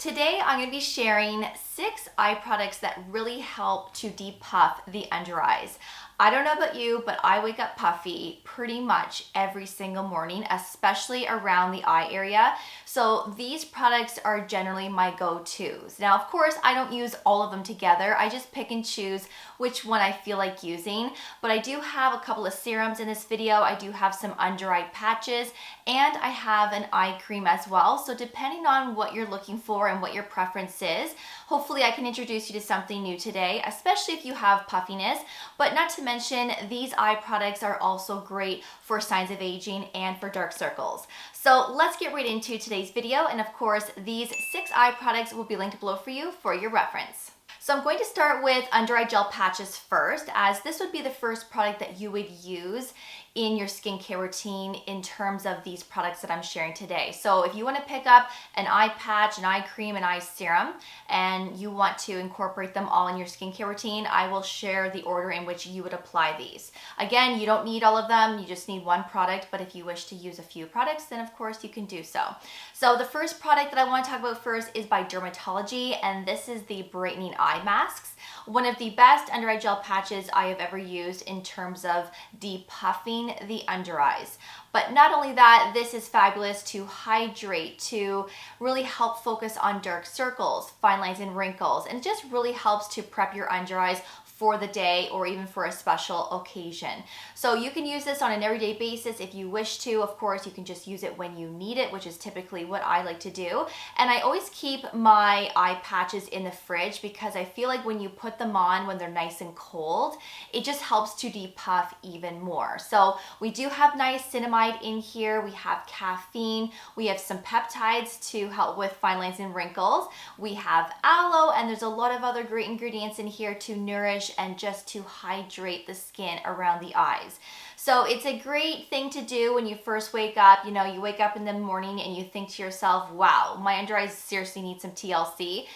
Today, I'm going to be sharing 6 eye products that really help to depuff the under eyes. I don't know about you, but I wake up puffy pretty much every single morning, especially around the eye area. So these products are generally my go-tos. Now, of course, I don't use all of them together. I just pick and choose which one I feel like using. But I do have a couple of serums in this video. I do have some under eye patches, and I have an eye cream as well. So depending on what you're looking for and what your preference is, hopefully I can introduce you to something new today, especially if you have puffiness. But not to mention, these eye products are also great for signs of aging and for dark circles. So let's get right into today's video. And of course, these 6 eye products will be linked below for you for your reference. So I'm going to start with under eye gel patches first, as this would be the first product that you would use in your skincare routine in terms of these products that I'm sharing today. So if you want to pick up an eye patch, an eye cream, an eye serum, and you want to incorporate them all in your skincare routine, I will share the order in which you would apply these. Again, you don't need all of them, you just need one product, but if you wish to use a few products, then of course you can do so. So the first product that I want to talk about first is by Drmtlgy, and this is the Brightening Eye Masks. One of the best under eye gel patches I have ever used in terms of depuffing the under eyes. But not only that, this is fabulous to hydrate, to really help focus on dark circles, fine lines and wrinkles, and it just really helps to prep your under eyes for the day or even for a special occasion. So you can use this on an everyday basis if you wish to. Of course, you can just use it when you need it, which is typically what I like to do. And I always keep my eye patches in the fridge because I feel like when you put them on when they're nice and cold, it just helps to depuff even more. So we do have niacinamide in here. We have caffeine. We have some peptides to help with fine lines and wrinkles. We have aloe, and there's a lot of other great ingredients in here to nourish and just to hydrate the skin around the eyes. So it's a great thing to do when you first wake up. You know, you wake up in the morning and you think to yourself, wow, my under eyes seriously need some TLC.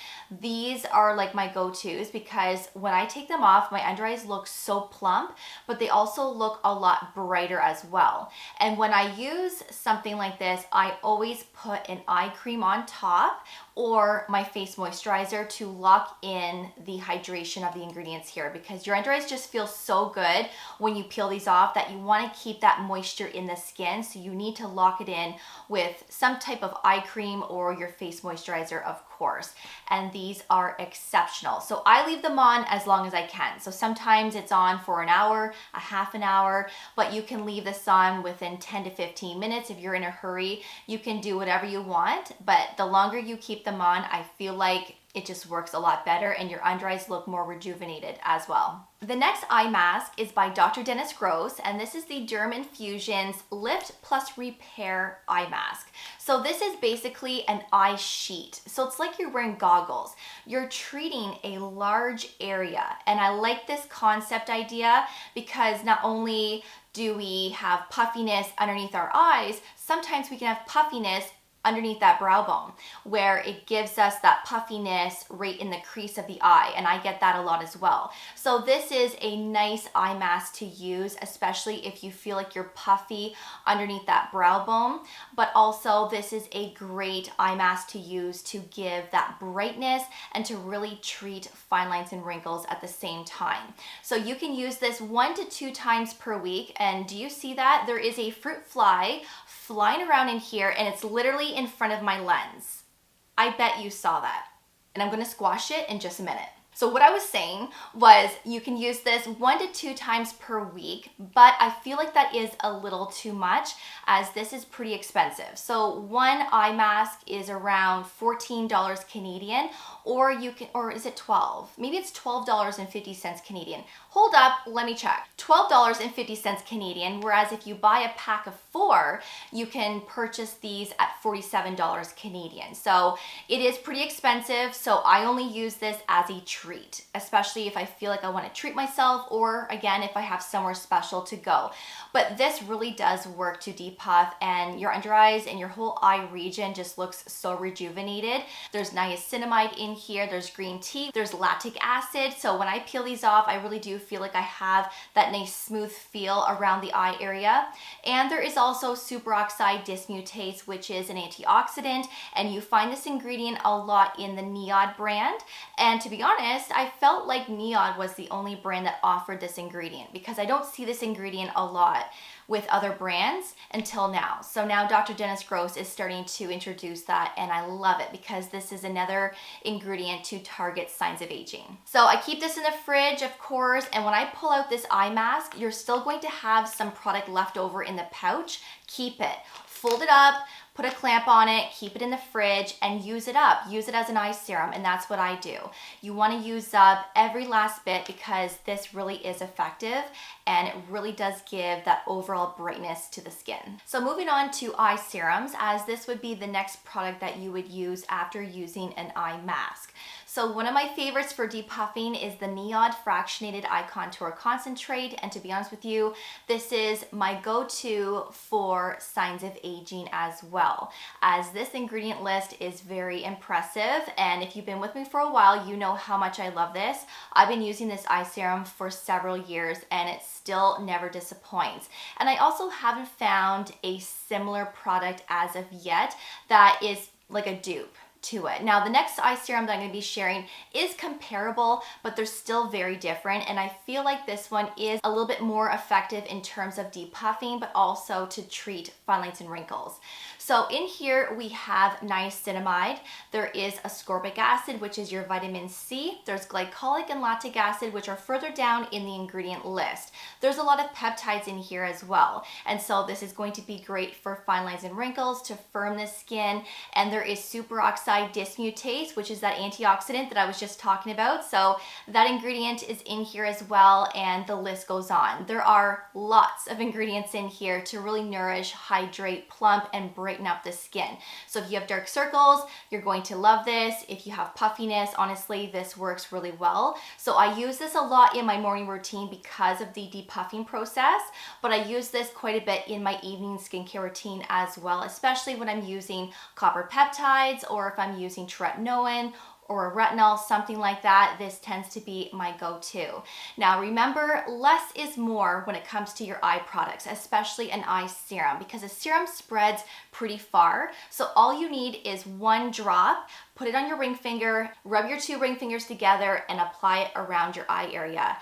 These are like my go-tos because when I take them off, my under eyes look so plump, but they also look a lot brighter as well. And when I use something like this, I always put an eye cream on top or my face moisturizer to lock in the hydration of the ingredients here, because your under eyes just feel so good when you peel these off that you want to keep that moisture in the skin. So you need to lock it in with some type of eye cream or your face moisturizer, of course. And these are exceptional. So I leave them on as long as I can. So sometimes it's on for an hour, a half an hour, but you can leave this on within 10 to 15 minutes. If you're in a hurry, you can do whatever you want, but the longer you keep them on, I feel like it just works a lot better and your under eyes look more rejuvenated as well. The next eye mask is by Dr. Dennis Gross, and this is the Derminfusions Lift Plus Repair Eye Mask. So this is basically an eye sheet. So it's like you're wearing goggles. You're treating a large area, and I like this concept idea because not only do we have puffiness underneath our eyes, sometimes we can have puffiness underneath that brow bone, where it gives us that puffiness right in the crease of the eye, and I get that a lot as well. So this is a nice eye mask to use, especially if you feel like you're puffy underneath that brow bone, but also this is a great eye mask to use to give that brightness and to really treat fine lines and wrinkles at the same time. So you can use this 1 to 2 times per week, and do you see that? There is a fruit fly flying around in here, and it's literally in front of my lens. I bet you saw that. And I'm gonna squash it in just a minute. So what I was saying was you can use this 1 to 2 times per week, but I feel like that is a little too much as this is pretty expensive. So one eye mask is around $14 Canadian, or is it 12? Maybe it's $12.50 Canadian. Hold up, let me check. $12.50 Canadian, whereas if you buy a pack of 4, you can purchase these at $47 Canadian. So it is pretty expensive, so I only use this as a treat treat, especially if I feel like I want to treat myself, or again, if I have somewhere special to go. But this really does work to depuff, and your under eyes and your whole eye region just looks so rejuvenated. There's niacinamide in here, there's green tea, there's lactic acid. So when I peel these off, I really do feel like I have that nice smooth feel around the eye area. And there is also superoxide dismutase, which is an antioxidant, and you find this ingredient a lot in the Niod brand. And to be honest, I felt like Niod was the only brand that offered this ingredient, because I don't see this ingredient a lot with other brands until now. So now Dr. Dennis Gross is starting to introduce that, and I love it because this is another ingredient to target signs of aging. So I keep this in the fridge, of course, and when I pull out this eye mask, you're still going to have some product left over in the pouch. Keep it, fold it up, put a clamp on it, keep it in the fridge, and use it up. Use it as an eye serum, and that's what I do. You want to use up every last bit because this really is effective, and it really does give that overall brightness to the skin. So moving on to eye serums, as this would be the next product that you would use after using an eye mask. So one of my favorites for depuffing is the Niod Fractionated Eye Contour Concentrate, and to be honest with you, this is my go-to for signs of aging as well, as this ingredient list is very impressive, and if you've been with me for a while, you know how much I love this. I've been using this eye serum for several years, and it still never disappoints. And I also haven't found a similar product as of yet that is like a dupe to it. Now, the next eye serum that I'm going to be sharing is comparable, but they're still very different, and I feel like this one is a little bit more effective in terms of depuffing, but also to treat fine lines and wrinkles. So in here we have niacinamide, there is ascorbic acid, which is your vitamin C, there's glycolic and lactic acid, which are further down in the ingredient list. There's a lot of peptides in here as well, and so this is going to be great for fine lines and wrinkles, to firm the skin, and there is superoxide dismutase, which is that antioxidant that I was just talking about. So that ingredient is in here as well, and the list goes on. There are lots of ingredients in here to really nourish, hydrate, plump, and brighten up the skin. So if you have dark circles, you're going to love this. If you have puffiness, honestly, this works really well. So I use this a lot in my morning routine because of the depuffing process, but I use this quite a bit in my evening skincare routine as well, especially when I'm using copper peptides, or if I'm using tretinoin or a retinol, something like that. This tends to be my go-to. Now remember, less is more when it comes to your eye products, especially an eye serum, because a serum spreads pretty far. So all you need is one drop, put it on your ring finger, rub your two ring fingers together, and apply it around your eye area.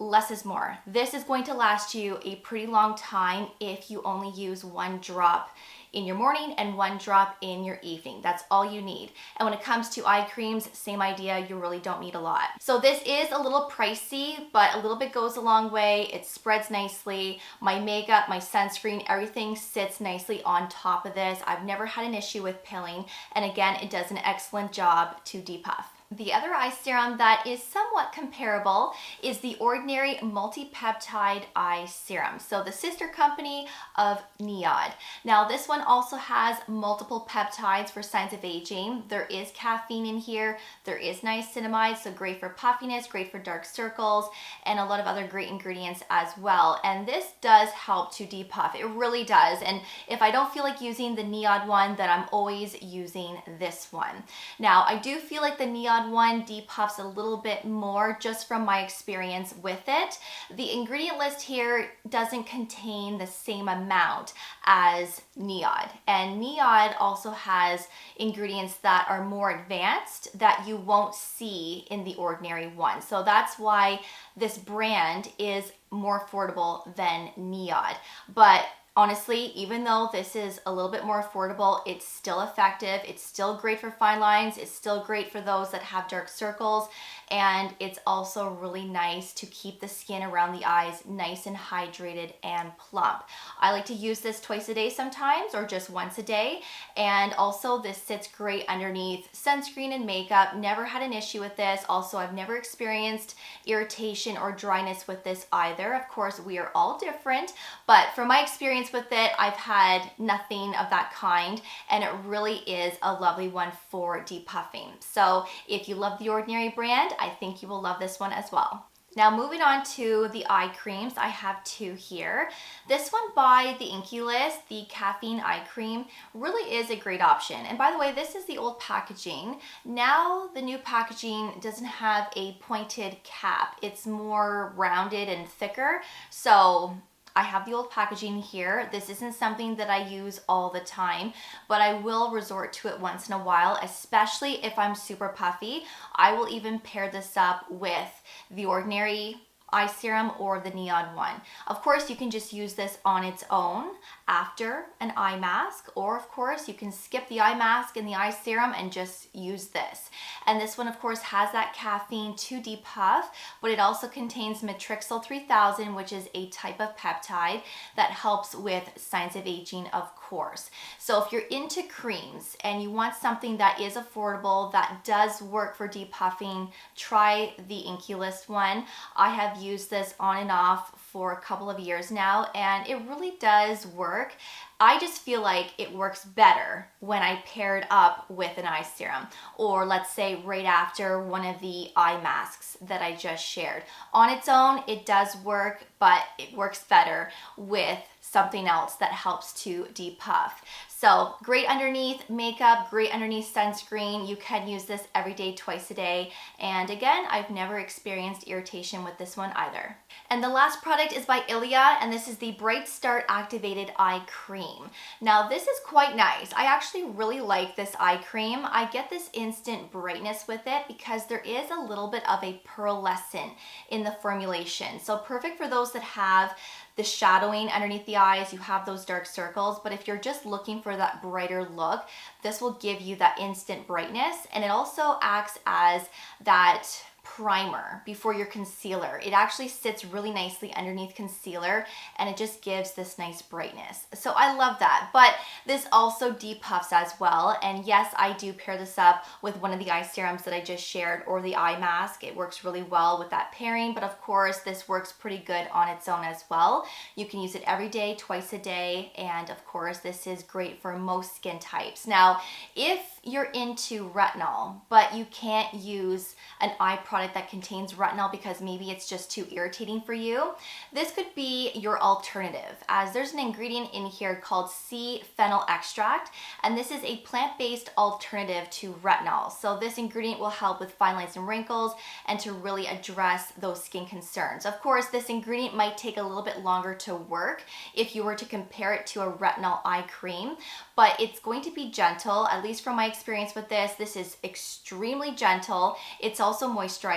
Less is more. This is going to last you a pretty long time if you only use one drop in your morning and one drop in your evening. That's all you need. And when it comes to eye creams, same idea, you really don't need a lot. So this is a little pricey, but a little bit goes a long way. It spreads nicely. My makeup, my sunscreen, everything sits nicely on top of this. I've never had an issue with pilling, and again, it does an excellent job to depuff. The other eye serum that is somewhat comparable is the Ordinary Multi-Peptide Eye Serum. So the sister company of Niod. Now this one also has multiple peptides for signs of aging. There is caffeine in here. There is niacinamide, so great for puffiness, great for dark circles, and a lot of other great ingredients as well. And this does help to depuff. It really does. And if I don't feel like using the Niod one, then I'm always using this one. Now I do feel like the Niod one depuffs a little bit more just from my experience with it. The ingredient list here doesn't contain the same amount as Niod, and Niod also has ingredients that are more advanced that you won't see in the Ordinary one. So that's why this brand is more affordable than Niod. But honestly, even though this is a little bit more affordable, it's still effective. It's still great for fine lines. It's still great for those that have dark circles. And it's also really nice to keep the skin around the eyes nice and hydrated and plump. I like to use this twice a day sometimes, or just once a day. And also this sits great underneath sunscreen and makeup. Never had an issue with this. Also, I've never experienced irritation or dryness with this either. Of course, we are all different, but from my experience experience with it, I've had nothing of that kind, and it really is a lovely one for depuffing. So if you love the Ordinary brand, I think you will love this one as well. Now moving on to the eye creams, I have two here. This one by the Inkey list, the Caffeine eye cream, really is a great option. And by the way, this is the old packaging. Now the new packaging doesn't have a pointed cap. It's more rounded and thicker. So I have the old packaging here. This isn't something that I use all the time, but I will resort to it once in a while, especially if I'm super puffy. I will even pair this up with the Ordinary eye serum or the Niod one. Of course, you can just use this on its own after an eye mask, or of course you can skip the eye mask and the eye serum and just use this. And this one of course has that caffeine to depuff, but it also contains matrixyl 3000, which is a type of peptide that helps with signs of aging, of course. So if you're into creams and you want something that is affordable, that does work for depuffing, try the Inkey list one. I have used this on and off for a couple of years now, and it really does work. I just feel like it works better when I pair it up with an eye serum, or let's say right after one of the eye masks that I just shared. On its own, it does work, but it works better with something else that helps to depuff. So great underneath makeup, great underneath sunscreen. You can use this every day, twice a day. And again, I've never experienced irritation with this one either. And the last product is by Ilia, and this is the Bright Start Activated Eye Cream. Now this is quite nice. I actually really like this eye cream. I get this instant brightness with it because there is a little bit of a pearlescent in the formulation. So perfect for those that have the shadowing underneath the eyes, you have those dark circles, but if you're just looking for that brighter look, this will give you that instant brightness, and it also acts as that primer before your concealer. It actually sits really nicely underneath concealer, and it just gives this nice brightness. So I love that, but this also depuffs as well. And yes, I do pair this up with one of the eye serums that I just shared, or the eye mask. It works really well with that pairing, but of course this works pretty good on its own as well. You can use it every day, twice a day, and of course this is great for most skin types. Now, if you're into retinol, but you can't use an eye product that contains retinol because maybe it's just too irritating for you, this could be your alternative, as there's an ingredient in here called sea fennel extract, and this is a plant-based alternative to retinol. So this ingredient will help with fine lines and wrinkles and to really address those skin concerns. Of course, this ingredient might take a little bit longer to work if you were to compare it to a retinol eye cream, but it's going to be gentle. At least from my experience with this, this is extremely gentle. It's also moisturizing.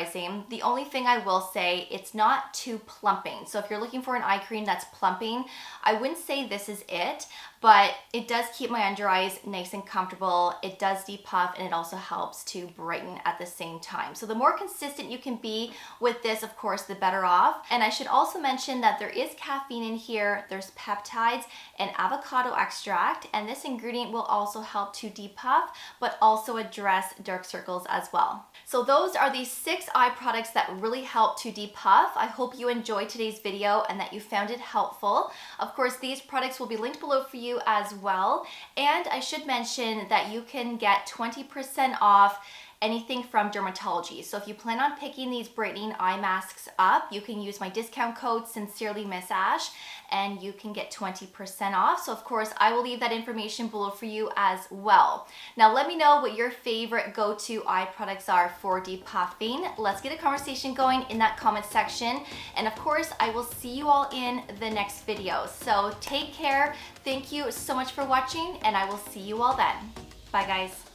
The only thing I will say, it's not too plumping. So if you're looking for an eye cream that's plumping, I wouldn't say this is it, but it does keep my under eyes nice and comfortable. It does depuff, and it also helps to brighten at the same time. So the more consistent you can be with this, of course, the better off. And I should also mention that there is caffeine in here, there's peptides and avocado extract, and this ingredient will also help to depuff, but also address dark circles as well. So those are the 6 eye products that really help to depuff. I hope you enjoyed today's video and that you found it helpful. Of course, these products will be linked below for you as well. And I should mention that you can get 20% off anything from Drmtlgy. So if you plan on picking these brightening eye masks up, you can use my discount code Sincerely Miss Ash, and you can get 20% off. So of course, I will leave that information below for you as well. Now let me know what your favorite go-to eye products are for depuffing. Let's get a conversation going in that comment section. And of course, I will see you all in the next video. So take care. Thank you so much for watching, and I will see you all then. Bye guys.